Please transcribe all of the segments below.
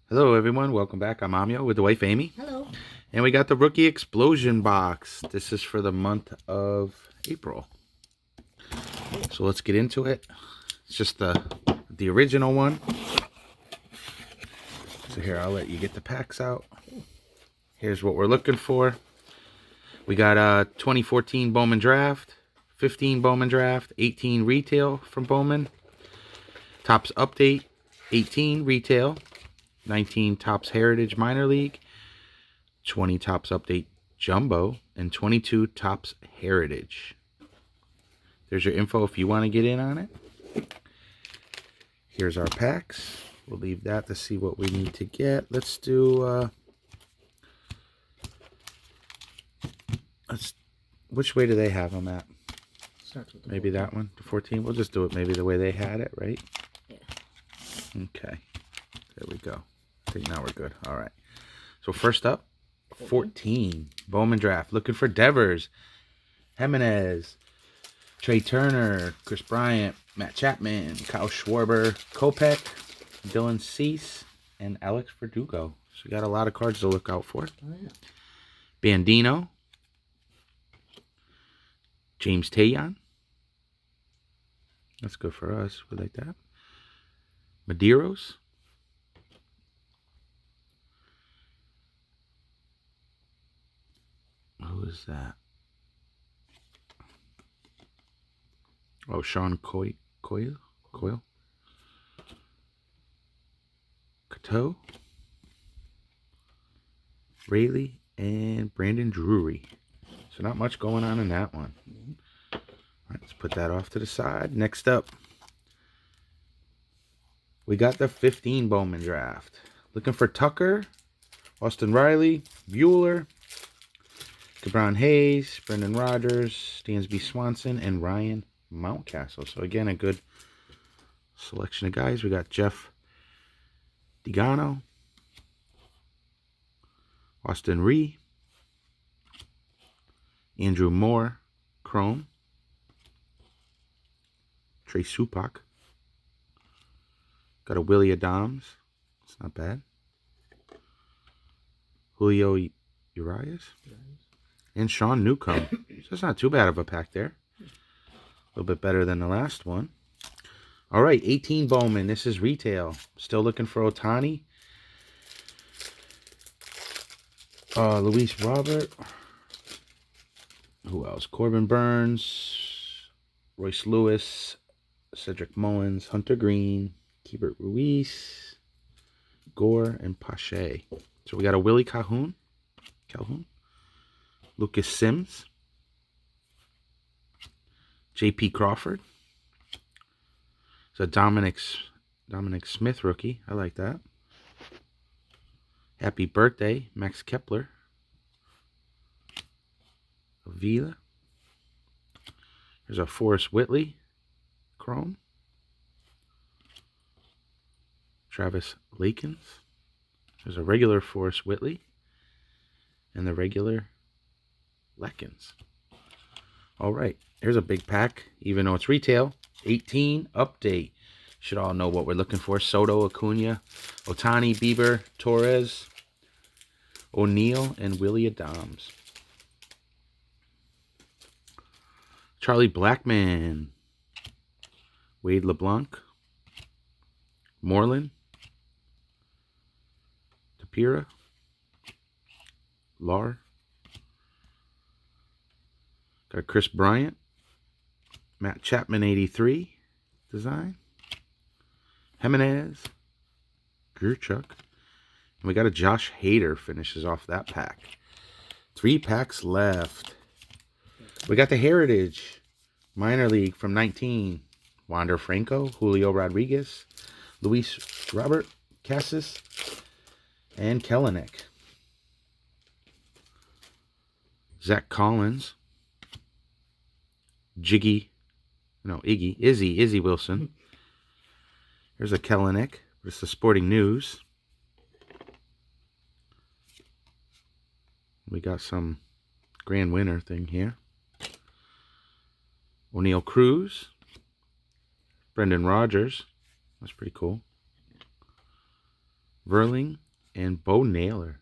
Hello, everyone. Welcome back. I'm Amio with the wife Amy. Hello. And we got the Rookie Explosion box. This is for the month of April. So let's get into it. It's just the original one. So here, I'll let you get the packs out. Here's what we're looking for. We got a 2014 Bowman Draft, 15 Bowman Draft, 18 Retail from Bowman, Topps Update, 18 Retail, 19 Topps Heritage Minor League, 20 Topps Update Jumbo, and 22 Topps Heritage. There's your info if you want to get in on it. Here's our packs. We'll leave that to see what we need to get. Let's do, which way do they have them at? Starts with the Maybe 14. that one, the 14. We'll just do it maybe the way they had it, right? Yeah. Okay. There we go. I think now we're good. All right. So first up, 14. Bowman Draft. Looking for Devers, Jimenez, Trey Turner, Chris Bryant, Matt Chapman, Kyle Schwarber, Kopech, Dylan Cease, and Alex Verdugo. So we got a lot of cards to look out for. Oh, yeah. Bandino, James Taillon. That's good for us. We like that. Medeiros. Who is that? Oh, Sean Coyle? Cateau, Rayleigh, and Brandon Drury. So not much going on in that one. All right, let's put that off to the side. Next up, we got the 15 Bowman Draft. Looking for Tucker, Austin Riley, Bueller, Cabron Hayes, Brendan Rodgers, Dansby Swanson, and Ryan Mountcastle. So again, a good selection of guys. We got Jeff Degano, Austin Ree, Andrew Moore, Chrome, Trey Supak, got a Willie Adams, it's not bad, Julio Urias, and Sean Newcomb. So it's not too bad of a pack there. A little bit better than the last one. All right, 18 Bowman. This is retail. Still looking for Otani. Luis Robert. Who else? Corbin Burns, Royce Lewis, Cedric Mullins, Hunter Green, Keibert Ruiz, Gore, and Pache. So we got a Willie Calhoun, Lucas Sims, J.P. Crawford. It's a Dominic Smith rookie. I like that. Happy birthday, Max Kepler. Avila. There's a Forrest Whitley Chrome. Travis Lakins. There's a regular Forrest Whitley. And the regular Lakins. All right. Here's a big pack, even though it's retail. 18 update. Should all know what we're looking for. Soto, Acuna, Otani, Bieber, Torres, O'Neill, and Willie Adams. Charlie Blackman, Wade LeBlanc, Moreland, Tapira, Lar, got a Chris Bryant, Matt Chapman 83 design, Jimenez, Grichuk, and we got a Josh Hader finishes off that pack. 3 packs left. We got the Heritage Minor League from 19. Wander Franco, Julio Rodriguez, Luis Robert, Cassis, and Kelenic. Zach Collins, Izzy Wilson. Here's a Kelenic. It's the Sporting News. We got some grand winner thing here. O'Neill Cruz, Brendan Rodgers. That's pretty cool. Verling, and Bo Naylor.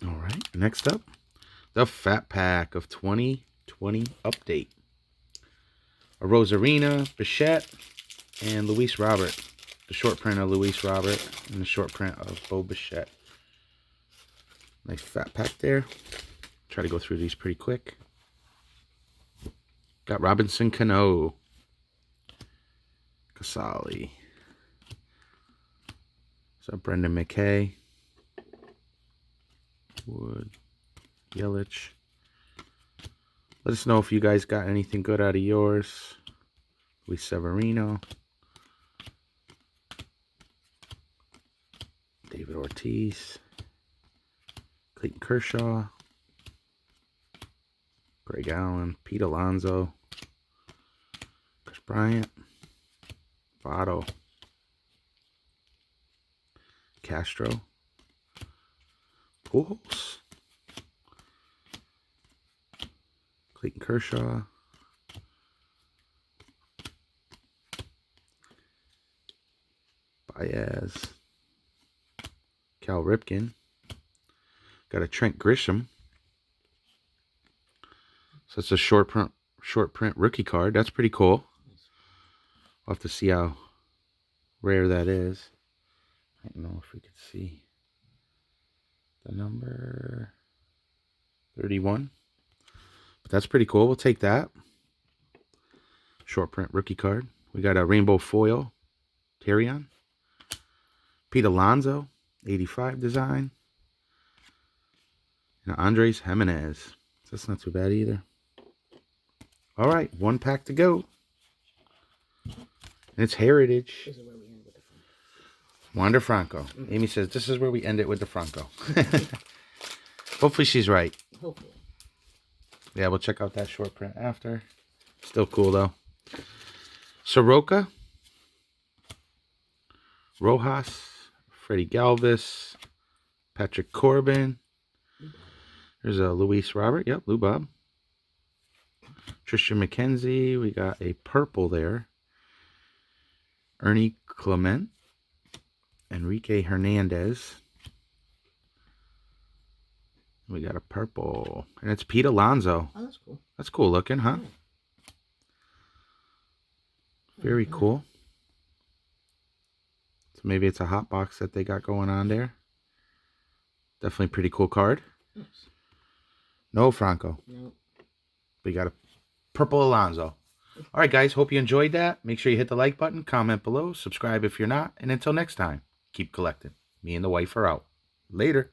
All right, next up, the Fat Pack of 2020 Update. A Rosarina, Bichette, and Luis Robert. The short print of Luis Robert and the short print of Bo Bichette. Nice fat pack there. Try to go through these pretty quick. Got Robinson Cano. Casali. So Brendan McKay. Wood. Yelich. Let us know if you guys got anything good out of yours. Luis Severino. David Ortiz. Clayton Kershaw. Greg Allen. Pete Alonso. Chris Bryant. Votto. Castro. Pujols. Clayton Kershaw. Baez. Cal Ripken. Got a Trent Grisham. So it's a short print rookie card. That's pretty cool. We'll have to see how rare that is. I don't know if we could see the number 31. But that's pretty cool. We'll take that. Short print rookie card. We got a rainbow foil. Terrion. Pete Alonso. 85 design. And Andres Jimenez. That's not too bad either. All right, one pack to go. And it's Heritage. This is where we end with the Franco. Wander Franco. Amy says this is where we end it with the Franco. Hopefully she's right. Hopefully. Yeah, we'll check out that short print after. Still cool though. Soroka. Rojas. Freddie Galvis. Patrick Corbin. There's a Luis Robert. Yep, Lou Bob. Tristan McKenzie. We got a purple there. Ernie Clement. Enrique Hernandez. We got a purple. And it's Pete Alonso. Oh, that's cool. That's cool looking, huh? Yeah. Very cool. So maybe it's a hot box that they got going on there. Definitely pretty cool card. Yes. No Franco. No. We got a purple Alonso. All right, guys. Hope you enjoyed that. Make sure you hit the like button, comment below, subscribe if you're not. And until next time, keep collecting. Me and the wife are out. Later.